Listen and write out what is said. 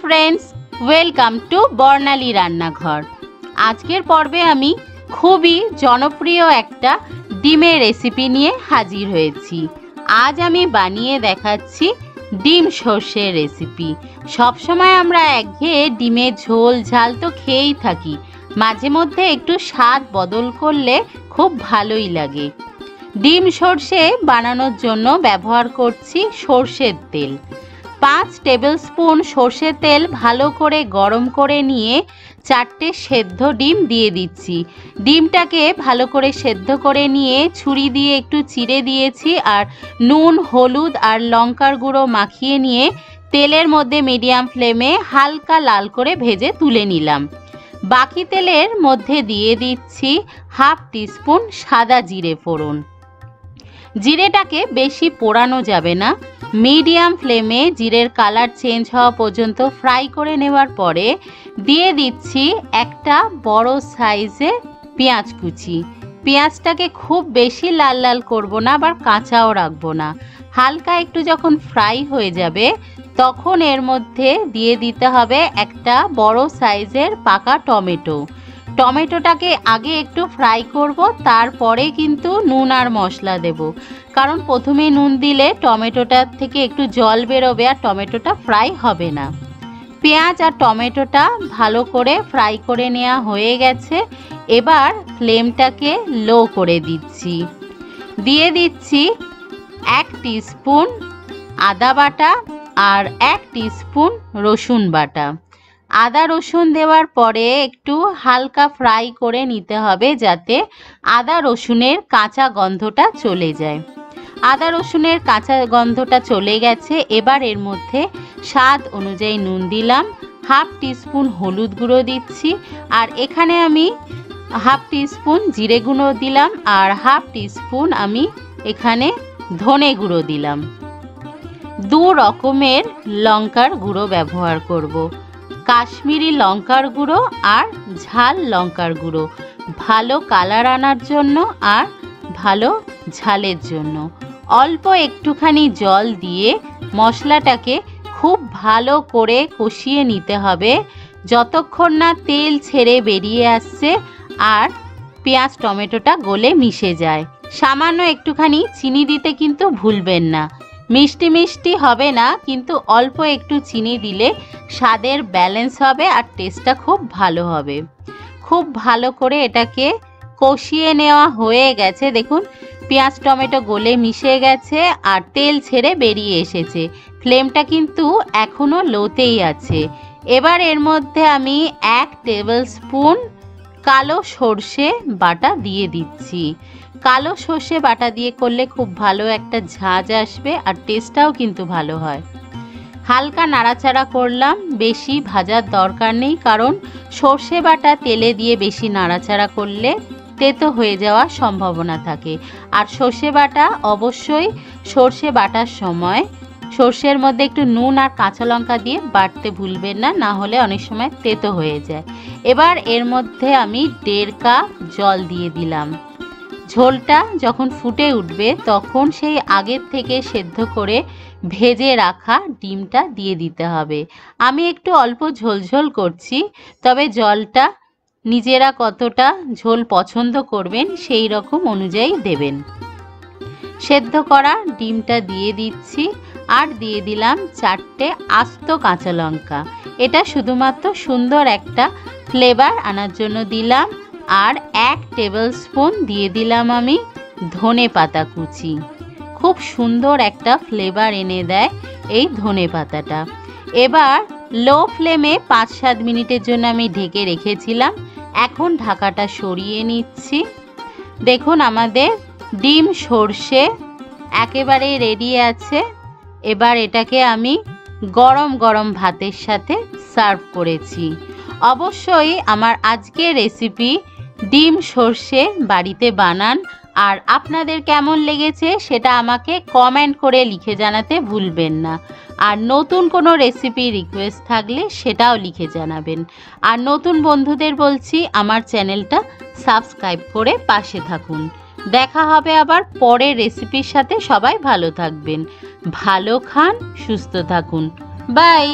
Friends welcome to Barnali Rannaghar. आजकेर पर्वे आमी खूबी जनप्रिय एकटा डिमेर रेसिपि निये हाजिर हयेछि। आज आमी बानिये देखाच्छि डिम सर्षे रेसिपि। सब समय आमरा एकघेये डिमेर झोल झाल तो खेयेई थाकि, माझे मध्य एकटु स्वाद बदल करले खूब भालोई लागे। डिम सर्षे बानानोर जोन्नो व्यवहार करछि सर्षेर तेल। 5 टेबिल स्पून सर्षे तेल भालो करे गरम करे निये 4টে सेদ্ধ डिम दिए दिচ্ছি। ডিমটাকে ভালো করে সেদ্ধ করে নিয়ে ছুরি দিয়ে একটু চিড়ে দিয়েছি আর নুন হলুদ আর লঙ্কার গুঁড়ো মাখিয়ে নিয়ে তেলের মধ্যে মিডিয়াম ফ্লেমে হালকা লাল করে ভেজে তুলে নিলাম। বাকি তেলের মধ্যে দিয়ে দিচ্ছি হাফ টিস্পুন সাদা জিরে ফোড়ন। জিরেটাকে বেশি পোড়ানো যাবে না, মিডিয়াম ফ্লেমে জিরের কালার চেঞ্জ হওয়া পর্যন্ত ফ্রাই করে নেওয়ার পরে দিয়ে দিচ্ছি একটা বড় সাইজে পেঁয়াজ কুচি। পেঁয়াজটাকে খুব বেশি লাল লাল করব না, আবার কাঁচাও রাখবো না। হালকা একটু যখন ফ্রাই হয়ে যাবে তখন এর মধ্যে দিয়ে দিতে হবে একটা বড় সাইজের পাকা টমেটো। টমেটোটাকে আগে একটু ফ্রাই করব, তারপরে কিন্তু নুন আর মশলা দেব, কারণ প্রথমে নুন দিলে টমেটোটা থেকে একটু জল বেরোবে আর টমেটোটা ফ্রাই হবে না। পেঁয়াজ আর টমেটোটা ভালো করে ফ্রাই করে নেওয়া হয়ে গেছে। এবার ফ্লেমটাকে লো করে দিচ্ছি। দিয়ে দিচ্ছি 1 টিস্পুন আদা বাটা আর 1 টিস্পুন রসুন বাটা। আদা রসুন দেওয়ার পরে একটু হালকা ফ্রাই করে নিতে হবে যাতে আদা রসুনের কাঁচা গন্ধটা চলে যায়। আদা রসুনের কাঁচা গন্ধটা চলে গেছে। এবার এর মধ্যে স্বাদ অনুযায়ী নুন দিলাম, হাফ টিস্পুন হলুদ গুঁড়ো দিচ্ছি, আর এখানে আমি হাফ টিস্পুন জিরে গুঁড়ো দিলাম আর হাফ টিস্পুন আমি এখানে ধনে গুঁড়ো দিলাম। 2 রকমের লঙ্কার গুঁড়ো ব্যবহার করব, কাশ্মীরি লঙ্কার গুঁড়ো আর ঝাল লঙ্কার গুঁড়ো, ভালো কালার আনার জন্য আর ভালো ঝালের জন্য। অল্প একটুখানি জল দিয়ে মশলাটাকে খুব ভালো করে কষিয়ে নিতে হবে যতক্ষণ না তেল ছেড়ে বেরিয়ে আসছে আর পেঁয়াজ টমেটোটা গলে মিশে যায়। সামান্য একটুখানি চিনি দিতে কিন্তু ভুলবেন না। মিষ্টি মিষ্টি হবে না, কিন্তু অল্প একটু চিনি দিলে স্বাদের ব্যালেন্স হবে আর টেস্টটা খুব ভালো হবে। খুব ভালো করে এটাকে কষিয়ে নেওয়া হয়ে গেছে। দেখুন পেঁয়াজ টমেটো গলে মিশে গেছে আর তেল ছেড়ে বেরিয়ে এসেছে। ফ্লেমটা কিন্তু এখনো লোতেই আছে। এবার এর মধ্যে আমি 1 টেবিল স্পুন কালো সর্ষে বাটা দিয়ে দিচ্ছি। কালো সর্ষে বাটা দিয়ে করলে খুব ভালো একটা ঝাঁঝ আসবে আর টেস্টটাও কিন্তু ভালো হয়। হালকা নাড়াচাড়া করলাম, বেশি ভাজার দরকার নেই, কারণ সর্ষে বাটা তেলে দিয়ে বেশি নাড়াচাড়া করলে তেতো হয়ে যাওয়ার সম্ভাবনা থাকে। আর সর্ষে বাটা অবশ্যই সর্ষে বাটার সময় সর্ষের মধ্যে একটু নুন আর কাঁচা লঙ্কা দিয়ে বাটতে ভুলবেন না, না হলে অনেক সময় তেতো হয়ে যায়। এবার এর মধ্যে আমি 1.5 কাপ জল দিয়ে দিলাম। ঝোলটা যখন ফুটে উঠবে তখন সেই আগের থেকে সেদ্ধ করে ভেজে রাখা ডিমটা দিয়ে দিতে হবে। আমি একটু অল্প ঝোলঝোল করছি, তবে জলটা নিজেরা কতটা ঝোল পছন্দ করবেন সেই রকম অনুযায়ী দেবেন। সেদ্ধ করা ডিমটা দিয়ে দিচ্ছি আর দিয়ে দিলাম 4টে আস্ত কাঁচা লঙ্কা। এটা শুধুমাত্র সুন্দর একটা ফ্লেভার আনার জন্য দিলাম। আর 1 টেবিল স্পুন দিয়ে দিলাম আমি ধনে পাতা কুচি। খুব সুন্দর একটা ফ্লেভার এনে দেয় এই ধনে পাতাটা। এবার লো ফ্লেমে 5-7 মিনিটের জন্য আমি ঢেকে রেখেছিলাম। এখন ঢাকাটা সরিয়ে নিচ্ছি। দেখুন আমাদের ডিম সর্ষে একেবারে রেডি আছে। এবার এটাকে আমি গরম গরম ভাতের সাথে সার্ভ করেছি। অবশ্যই আমার আজকের রেসিপি ডিম সর্ষে বাড়িতে বানান, আর আপনাদের কেমন লেগেছে সেটা আমাকে কমেন্ট করে লিখে জানাতে ভুলবেন না। আর নতুন কোনো রেসিপি রিকোয়েস্ট থাকলে সেটাও লিখে জানাবেন। আর নতুন বন্ধুদের বলছি আমার চ্যানেলটা সাবস্ক্রাইব করে পাশে থাকুন। দেখা হবে আবার পরের রেসিপির সাথে। সবাই ভালো থাকবেন, ভালো খান, সুস্থ থাকুন। বাই।